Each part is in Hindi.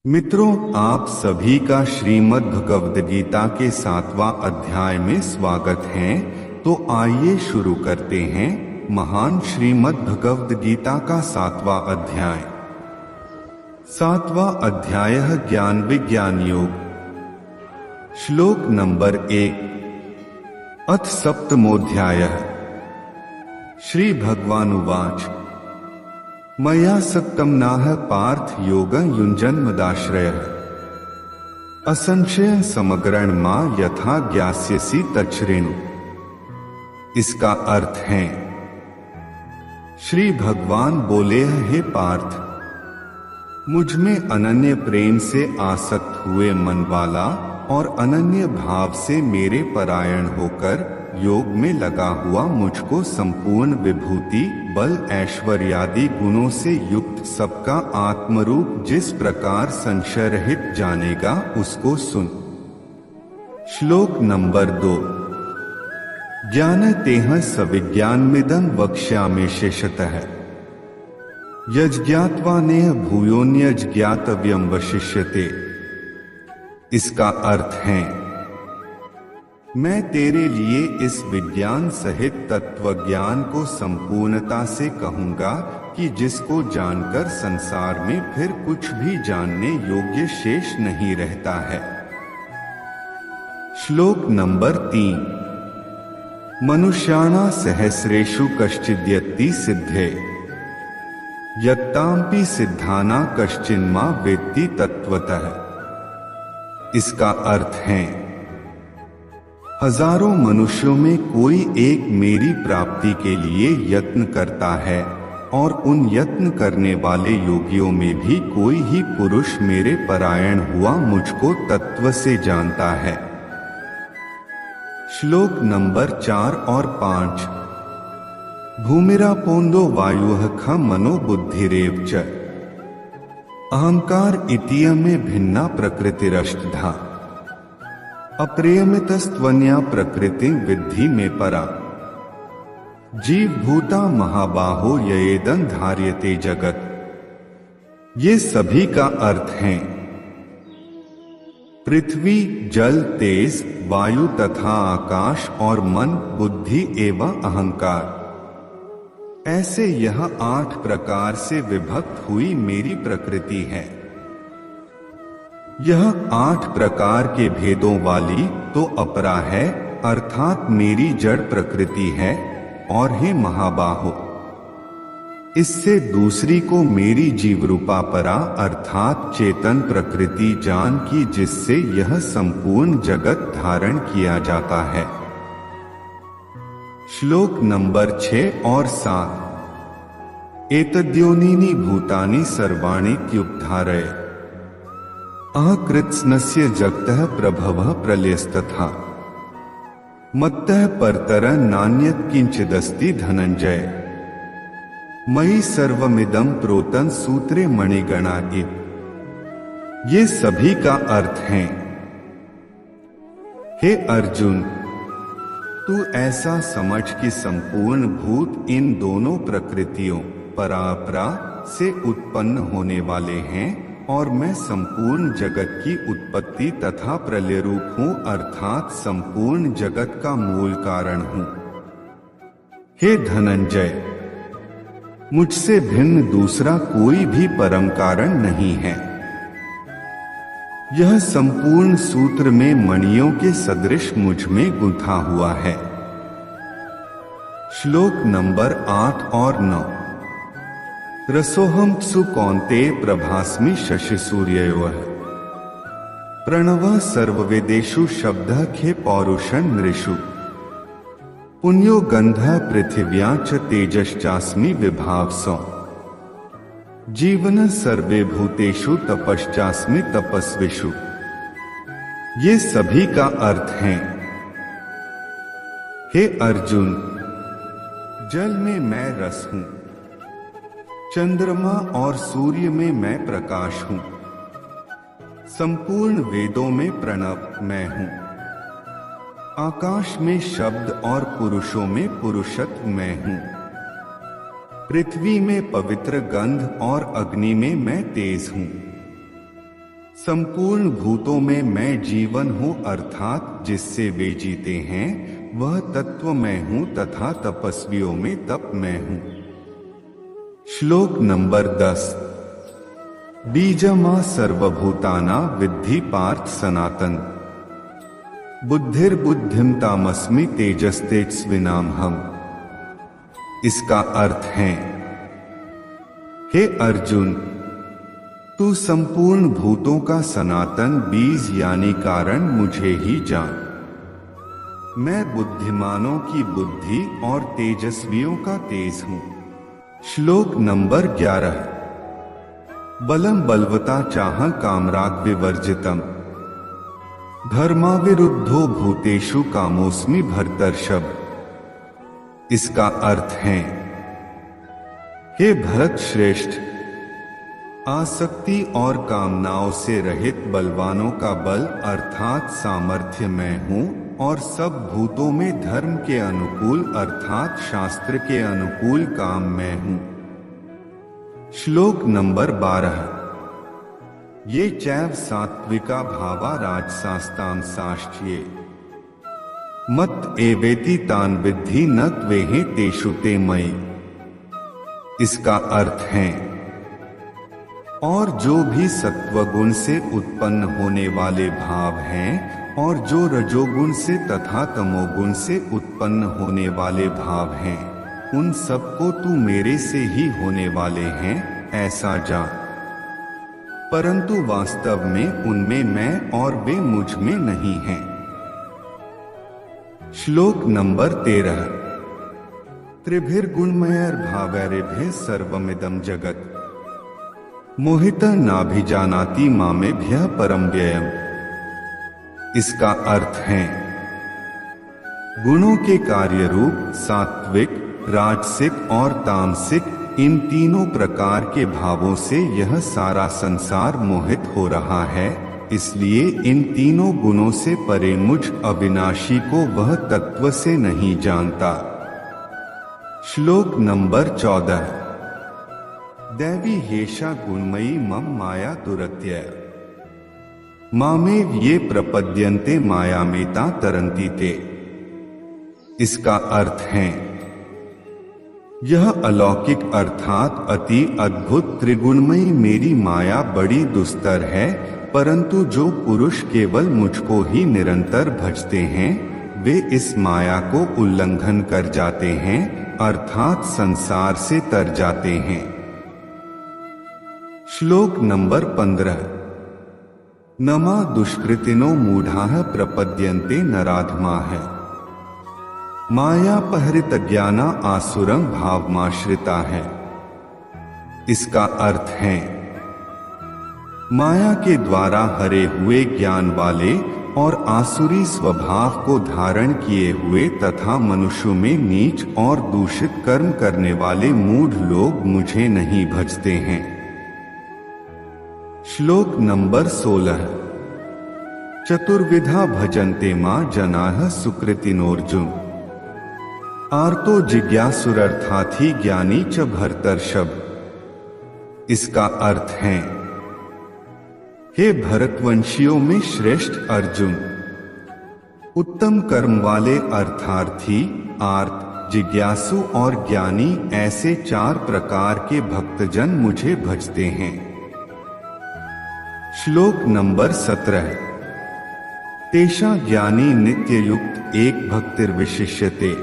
मित्रों, आप सभी का श्रीमद् भगवद गीता के 7वां अध्याय में स्वागत है। तो आइए शुरू करते हैं महान श्रीमद् भगवद गीता का 7वां अध्याय। 7वां अध्याय ज्ञान विज्ञान योग। श्लोक नंबर 1। अथ सप्तमोऽध्यायः। श्री भगवानुवाच मया सक्तं नाह पार्थ योगं युञ्जन्मदाश्रयः असंशयं समग्रण मां यथा ज्ञास्यसि तच्छृणु। इसका अर्थ है, श्री भगवान बोले, हे पार्थ, मुझ में अनन्य प्रेम से आसक्त हुए मन वाला और अनन्य भाव से मेरे परायण होकर योग में लगा हुआ मुझको संपूर्ण विभूति बल ऐश्वर्यादि गुणों से युक्त सबका आत्मरूप जिस प्रकार संशय रहित जानेगा उसको सुन। श्लोक नंबर 2। ज्ञानतेह सविज्ञानमिदं वक्ष्यामि शेषतः यज्ज्ञात्वा नेह भूयोऽन्यज्ञातव्यं वशिष्यते। इसका अर्थ है, मैं तेरे लिए इस विज्ञान सहित तत्व ज्ञान को संपूर्णता से कहूंगा कि जिसको जानकर संसार में फिर कुछ भी जानने योग्य शेष नहीं रहता है। श्लोक नंबर 3। मनुष्याणा सहस्रेषु कश्चिद्यत्ति सिद्धे यत्तांपि सिद्धाना कश्चिन्मा वेत्ति तत्वतः। इसका अर्थ है, हजारों मनुष्यों में कोई एक मेरी प्राप्ति के लिए यत्न करता है और उन यत्न करने वाले योगियों में भी कोई ही पुरुष मेरे परायण हुआ मुझको तत्व से जानता है। श्लोक नंबर 4 और 5। भूमिरापोन्दो वायुः खं मनो बुद्धिरेव च अहंकार इतीयमे भिन्ना प्रकृतिरष्टधा अप्रियमितस्त्वन्या प्रकृति विद्धि में परा। जीव भूता महाबाहो ययेदं धार्यते जगत। ये सभी का अर्थ है, पृथ्वी, जल, तेज, वायु तथा आकाश और मन, बुद्धि एवं अहंकार, ऐसे यह 8 प्रकार से विभक्त हुई मेरी प्रकृति है। यह 8 प्रकार के भेदों वाली तो अपरा है, अर्थात मेरी जड़ प्रकृति है, और हे महाबाहो, इससे दूसरी को मेरी जीवरूपा परा अर्थात चेतन प्रकृति जान की, जिससे यह संपूर्ण जगत धारण किया जाता है। श्लोक नंबर 6 और 7। एतद्योनीनि भूतानि सर्वाणि त्युपधारय अकृत्स्नस्य जगतः प्रभवः प्रलयस्तथा मत्तः परतरं नान्यत् किंचिदस्ति धनंजय। मयि सर्वमिदं प्रोतं सूत्रे मणिगणा इव। ये सभी का अर्थ है, हे अर्जुन, तू ऐसा समझ कि संपूर्ण भूत इन दोनों प्रकृतियों परापरा से उत्पन्न होने वाले हैं और मैं संपूर्ण जगत की उत्पत्ति तथा प्रलय रूप हूँ, अर्थात संपूर्ण जगत का मूल कारण हूँ। हे धनंजय, मुझसे भिन्न दूसरा कोई भी परम कारण नहीं है। यह संपूर्ण सूत्र में मणियों के सदृश मुझ में गुंथा हुआ है। श्लोक नंबर 8 और 9। रसोहम सुकौन्तेय प्रभास्मि शशि सूर्ययोः प्रणवः सर्ववेदेषु शब्दः खे पौरुषं नृषु पुण्यो गन्धः पृथिव्यां च तेजश्चास्मि विभावसौ जीवनः सर्वे भूतेषु तपश्चास्मि तपस्विषु। ये सभी का अर्थ है, हे अर्जुन, जल में मैं रस हूं, चंद्रमा और सूर्य में मैं प्रकाश हूं, संपूर्ण वेदों में प्रणव मैं हूं, आकाश में शब्द और पुरुषों में पुरुषत्व मैं हूं, पृथ्वी में पवित्र गंध और अग्नि में मैं तेज हूं। संपूर्ण भूतों में मैं जीवन हूँ, अर्थात जिससे वे जीते हैं वह तत्व मैं हूँ तथा तपस्वियों में तप मैं हूँ। श्लोक नंबर 10। बीजमा सर्वभूताना विद्धि पार्थ सनातन, बुद्धिर्बुद्धिम तामस्मि तेजस्तेजस्विनामहम्। इसका अर्थ है, हे अर्जुन, तू संपूर्ण भूतों का सनातन बीज यानी कारण मुझे ही जान। मैं बुद्धिमानों की बुद्धि और तेजस्वियों का तेज हूं। श्लोक नंबर 11। बलम बलवता चाह कामराग विवर्जितम, धर्माविरुद्धो भूतेषु कामोस्मि भरतर्षभ। इसका अर्थ है, हे भरत श्रेष्ठ, आसक्ति और कामनाओं से रहित बलवानों का बल अर्थात सामर्थ्य मैं हूँ और सब भूतों में धर्म के अनुकूल अर्थात शास्त्र के अनुकूल काम मैं हूँ। श्लोक नंबर 12। ये चैव सात्विका भावा राजसास्तां साष्ट्ये, मत एवेति तान विद्धि न त्वेहि तेषु ते मयि। इसका अर्थ है, और जो भी सत्वगुण से उत्पन्न होने वाले भाव हैं और जो रजोगुण से तथा तमोगुण से उत्पन्न होने वाले भाव हैं, उन सबको तू मेरे से ही होने वाले हैं ऐसा जान। परंतु वास्तव में उनमें मैं और वे मुझ में नहीं हैं। श्लोक नंबर 13। त्रिभिर्गुणमयैर्भावैरेभ्यः सर्वमिदं जगत्, मोहितः नाभिजानाति मामेभ्यः परं व्ययम्। इसका अर्थ है, गुणों के कार्य रूप सात्विक, राजसिक और तामसिक इन तीनों प्रकार के भावों से यह सारा संसार मोहित हो रहा है, इसलिए इन तीनों गुणों से परे मुझ अविनाशी को वह तत्व से नहीं जानता। श्लोक नंबर 14। दैवी हेषा गुणमयी मम माया दुरत्य, मामेव ये प्रपद्यन्ते मायामेता तरन्ति ते। इसका अर्थ है, यह अलौकिक अर्थात अति अद्भुत त्रिगुणमयी मेरी माया बड़ी दुस्तर है, परंतु जो पुरुष केवल मुझको ही निरंतर भजते हैं वे इस माया को उल्लंघन कर जाते हैं अर्थात संसार से तर जाते हैं। श्लोक नंबर 15। नमा दुष्कृतिनो मूढ़ाः प्रपद्यन्ते नराधमाः, मायापहृत ज्ञाना आसुरं भावमाश्रिता है। इसका अर्थ है, माया के द्वारा हरे हुए ज्ञान वाले और आसुरी स्वभाव को धारण किए हुए तथा मनुष्यों में नीच और दूषित कर्म करने वाले मूढ़ लोग मुझे नहीं भजते हैं। श्लोक नंबर 16। चतुर्विधा भजन्ते मां जनाः सुकृतिनोर्जुन, आर्तो जिज्ञासुरर्थार्थी ज्ञानी च भरतर्षभ। इसका अर्थ है, हे भरतवंशियों में श्रेष्ठ अर्जुन, उत्तम कर्म वाले अर्थार्थी, आर्त, जिज्ञासु और ज्ञानी ऐसे 4 प्रकार के भक्तजन मुझे भजते हैं। श्लोक नंबर 17। तेषा ज्ञानी नित्ययुक्त एक भक्तिर्विशिष्यते,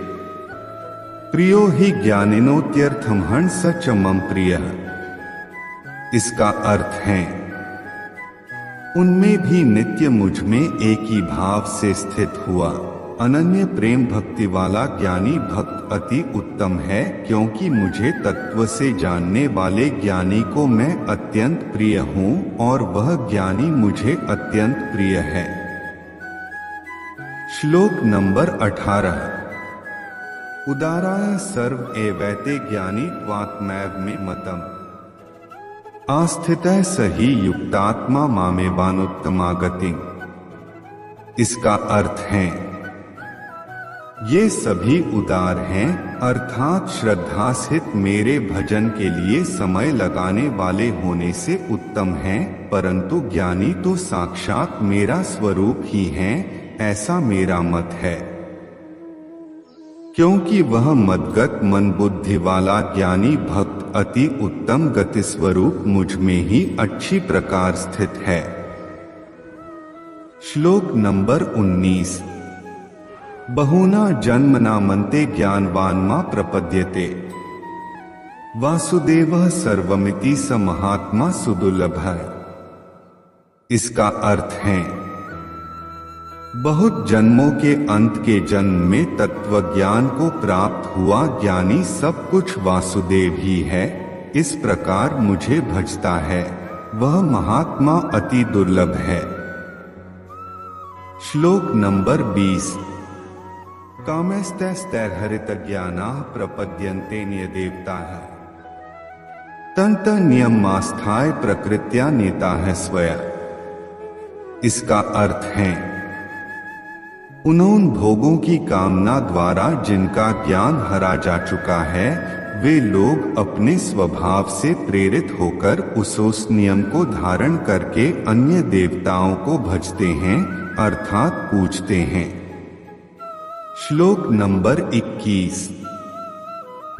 प्रियो हि ज्ञानिनोत्यर्थम हंस च मम प्रियः। इसका अर्थ है, उनमें भी नित्य मुझ में एक ही भाव से स्थित हुआ अनन्य प्रेम भक्ति वाला ज्ञानी भक्त अति उत्तम है, क्योंकि मुझे तत्व से जानने वाले ज्ञानी को मैं अत्यंत प्रिय हूँ और वह ज्ञानी मुझे अत्यंत प्रिय है। श्लोक नंबर 18। उदाराय सर्व एवैते ज्ञानी त्वात्मैव मे मतम्, आस्थितः सही युक्तात्मा मामेवानुत्तमा गतिम्। इसका अर्थ है, ये सभी उदार हैं अर्थात श्रद्धा सहित मेरे भजन के लिए समय लगाने वाले होने से उत्तम हैं परंतु ज्ञानी तो साक्षात मेरा स्वरूप ही हैं, ऐसा मेरा मत है। क्योंकि वह मदगत मन बुद्धि वाला ज्ञानी भक्त अति उत्तम गति स्वरूप मुझ में ही अच्छी प्रकार स्थित है। श्लोक नंबर 19। बहुना जन्मना मन्ते ज्ञानवान्मा प्रपद्यते, वासुदेवः सर्वमिति स महात्मा सुदुर्लभः। इसका अर्थ है, बहुत जन्मों के अंत के जन्म में तत्व ज्ञान को प्राप्त हुआ ज्ञानी सब कुछ वासुदेव ही है, इस प्रकार मुझे भजता है, वह महात्मा अति दुर्लभ है। श्लोक नंबर 20। कामस्तैस्तैर्हरित ज्ञानाः प्रपद्यन्ते न्यदेवताः, तन्त नियमास्थाय प्रकृत्या नेताः स्वयं। इसका अर्थ है, उन भोगों की कामना द्वारा जिनका ज्ञान हरा जा चुका है, वे लोग अपने स्वभाव से प्रेरित होकर उस नियम को धारण करके अन्य देवताओं को भजते हैं, अर्थात पूजते हैं। श्लोक नंबर 21।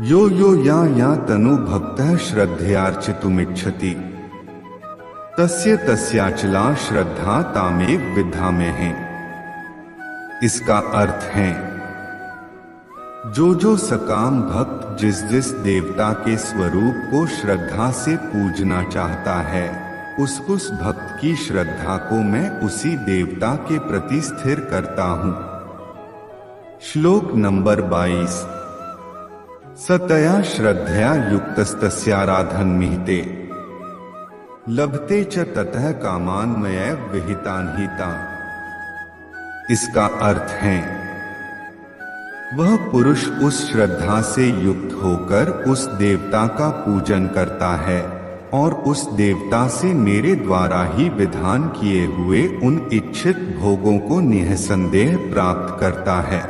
यो यो या तनु भक्तः श्रद्धयार्चितुमिच्छति, तस्य तस्याचला श्रद्धा तामेव विद्धाम्यहम्। इसका अर्थ है, जो सकाम भक्त जिस देवता के स्वरूप को श्रद्धा से पूजना चाहता है, उस भक्त की श्रद्धा को मैं उसी देवता के प्रति स्थिर करता हूँ। श्लोक नंबर 22। सतया श्रद्धया युक्तस्तस्याराधनमिहिते, लभते च ततः कामान् मयैव विहितान् हितान्। इसका अर्थ है, वह पुरुष उस श्रद्धा से युक्त होकर उस देवता का पूजन करता है और उस देवता से मेरे द्वारा ही विधान किए हुए उन इच्छित भोगों को निःसंदेह प्राप्त करता है।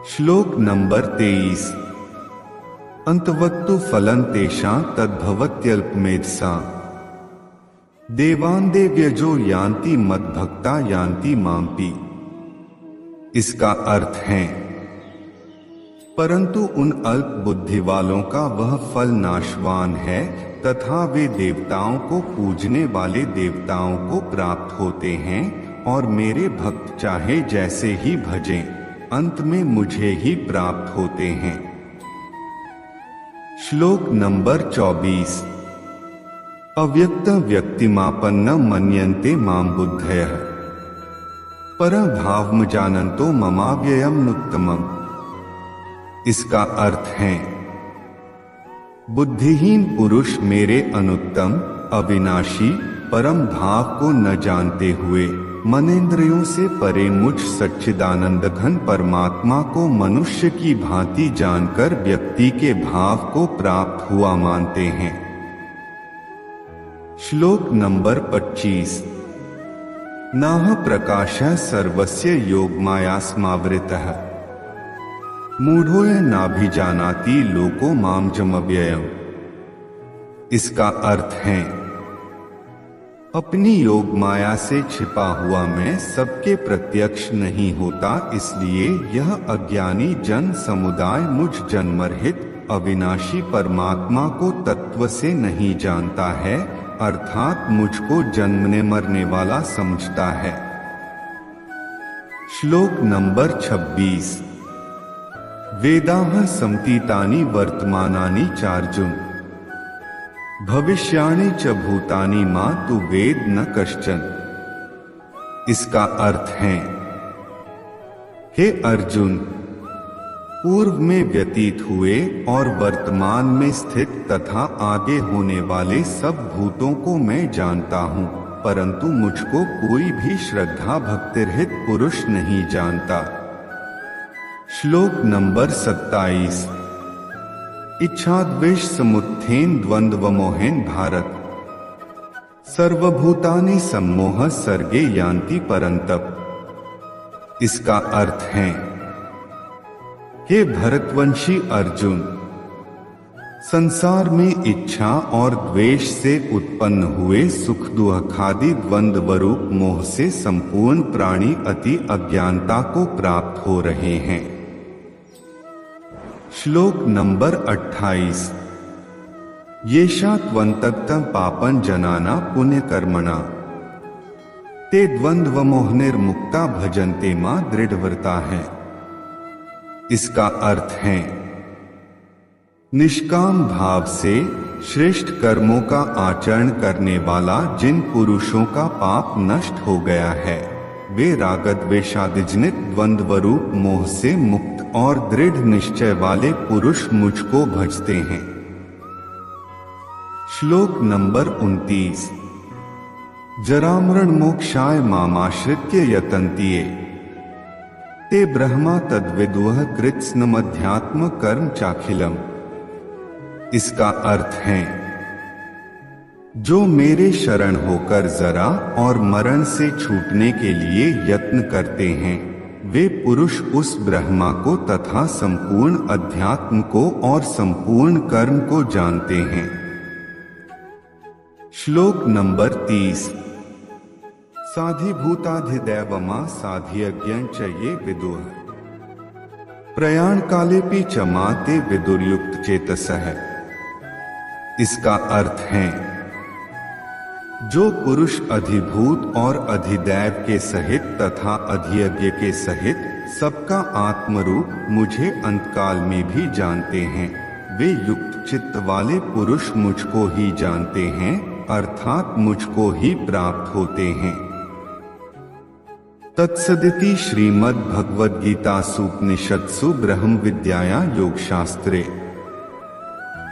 श्लोक नंबर 23। अंतवत्तु फलं तेषां तद्भवत्यल्पमेधसां, देवान् देव्यजो यान्ति मद्भक्ता यान्ति माम्पि। इसका अर्थ है, परंतु उन अल्प बुद्धि वालों का वह फल नाशवान है तथा वे देवताओं को पूजने वाले देवताओं को प्राप्त होते हैं और मेरे भक्त चाहे जैसे ही भजें, अंत में मुझे ही प्राप्त होते हैं। श्लोक नंबर 24। अव्यक्त व्यक्तिमापन्न मन्यन्ते मां बुद्धयः, परभावम जानन्तो ममाव्ययम् नुत्तमम्। इसका अर्थ है, बुद्धिहीन पुरुष मेरे अनुत्तम अविनाशी परम भाव को न जानते हुए मनेंद्रियों से परे मुझ सच्चिदानंद घन परमात्मा को मनुष्य की भांति जानकर व्यक्ति के भाव को प्राप्त हुआ मानते हैं। श्लोक नंबर 25। नाह प्रकाशः सर्वस्य योगमायास्मावृतः, मूढ़ोऽयं नाभिजानाति लोको मामजमव्ययम्। इसका अर्थ है, अपनी योग माया से छिपा हुआ मैं सबके प्रत्यक्ष नहीं होता, इसलिए यह अज्ञानी जन समुदाय मुझ जन्मरहित अविनाशी परमात्मा को तत्व से नहीं जानता है, अर्थात मुझको जन्मने मरने वाला समझता है। श्लोक नंबर 26। वेदाः समतीतानि वर्तमानानि चार्जुन, भविष्याणि च भूतानि मा तु वेद न कश्चन। इसका अर्थ है, हे अर्जुन, पूर्व में व्यतीत हुए और वर्तमान में स्थित तथा आगे होने वाले सब भूतों को मैं जानता हूँ, परंतु मुझको कोई भी श्रद्धा भक्तिरहित पुरुष नहीं जानता। श्लोक नंबर 27। इच्छाद्वेष समुत्थेन द्वंद्व मोहेन भारत, सर्वभूतानि सम्मोह सर्गे यान्ति परन्तप। इसका अर्थ है, हे भरतवंशी अर्जुन, संसार में इच्छा और द्वेष से उत्पन्न हुए सुख दुखादि द्वंद्वरूप मोह से संपूर्ण प्राणी अति अज्ञानता को प्राप्त हो रहे हैं। श्लोक नंबर 28। येषा त्वन्तक्तं पापं जनाना पुण्य कर्मणा ते द्वंद्व मोहनिर्मुक्ता भजन्ते मां दृढ़व्रता है। इसका अर्थ है निष्काम भाव से श्रेष्ठ कर्मों का आचरण करने वाला जिन पुरुषों का पाप नष्ट हो गया है, वे रागद्वेषादिजनित द्वंद्वरूप मोह से मुक्त और दृढ़ निश्चय वाले पुरुष मुझको भजते हैं। श्लोक नंबर 29। जरामरण मोक्षाय मामाश्रित्य यतन्ति ये ते ब्रह्मा तद्विदुः कृत्स्नमध्यात्म कर्म चाखिलम। इसका अर्थ है जो मेरे शरण होकर जरा और मरण से छूटने के लिए यत्न करते हैं, वे पुरुष उस ब्रह्मा को तथा संपूर्ण अध्यात्म को और संपूर्ण कर्म को जानते हैं। श्लोक नंबर 30। साधिभूताधिदैवमा साधियज्ञं च ये विदुः प्रयाण कालेपि च माते विदुर्युक्त चेतसः। इसका अर्थ है जो पुरुष अधिभूत और अधिदैव के सहित तथा अधियज्ञ के सहित सबका आत्मरूप मुझे अंतकाल में भी जानते हैं, वे युक्त चित्त वाले पुरुष मुझको ही जानते हैं, अर्थात मुझको ही प्राप्त होते हैं। तत्सदिति श्रीमद्भगवद्गीतासूपनिषत्सु ब्रह्म विद्यायां योगशास्त्रे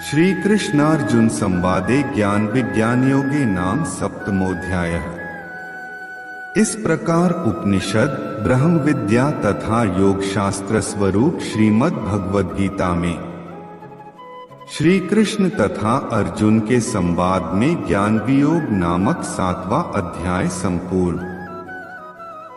श्री कृष्णार्जुन संवादे ज्ञान विज्ञान योगे नाम सप्तमोध्यायः। इस प्रकार उपनिषद, ब्रह्म विद्या तथा योग शास्त्र स्वरूप श्रीमद् भगवद गीता में श्री कृष्ण तथा अर्जुन के संवाद में ज्ञान वियोग नामक 7वां अध्याय संपूर्ण।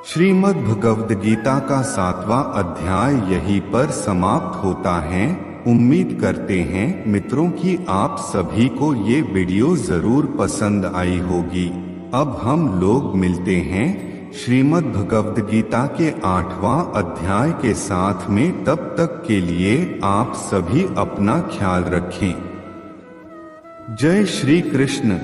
श्रीमद् भगवद गीता का 7वां अध्याय यहीं पर समाप्त होता है। उम्मीद करते हैं मित्रों कि आप सभी को ये वीडियो जरूर पसंद आई होगी। अब हम लोग मिलते हैं श्रीमद् भगवद गीता के 8वां अध्याय के साथ में। तब तक के लिए आप सभी अपना ख्याल रखें। जय श्री कृष्ण।